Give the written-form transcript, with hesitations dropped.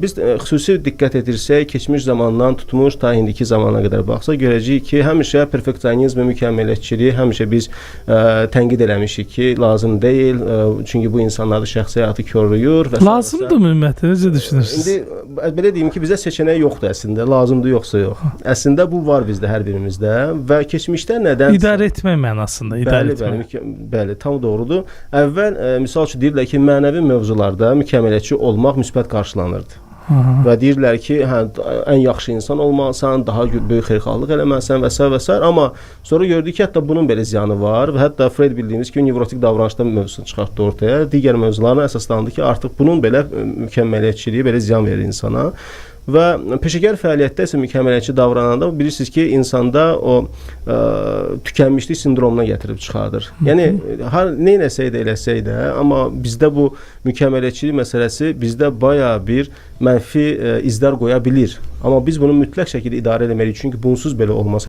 Biz xüsusi diqqət edirsək, keçmiş zamandan tutmuş ta indiki zamana qədər baxsaq, görəcəyik ki, həmişə perfeksionizm və mükəmməliyətçiliyi həmişə biz tənqid eləmişik ki, lazım deyil, çünki bu insanları şəxsi həyatı korlayır. Lazımdırmı ümumiyyətlə, necə düşünürsünüz? İndi belə deyim ki, bizə seçenek yoxdur əslində, lazımdır yoxsa yox. Əslində bu var bizdə, hər birimizdə və keçmişdə nədən... İdarə etmək mənasında, Bəli, tam doğrudur. Əvvəl, misal üçün deyirlər ki, mənəvi mövzularda mükəmməliyətçi olmaq müsbət qarşılanırdı. Və deyirlər ki, ən yaxşı insan olmalısan, daha böyük xeyirxahlıq eləməlisən və s. və s. Amma sonra gördük ki, hətta bunun belə ziyanı var və hətta Freud bildiyimiz kimi nevrotik davranışda mövzusunu çıxartdı ortaya. Digər mövzularına əsaslandı ki, artıq bunun belə mükəmməliyətçiliyi belə ziyan verir insana. Və peşəkar fəaliyyətdə isə mükəmməliyətçi davrananda bilirsiniz ki, insanda o tükənmişlik sindromuna gətirib çıxardır. Yəni, neynəsək də eləsək də, amma bizdə bu mükəmməliyətçilik məsələsi bizdə bayağı bir mənfi izlər qoya bilir. Amma biz bunu mütləq şəkildə idarə etməliyik, çünki bunsuz belə olmaz.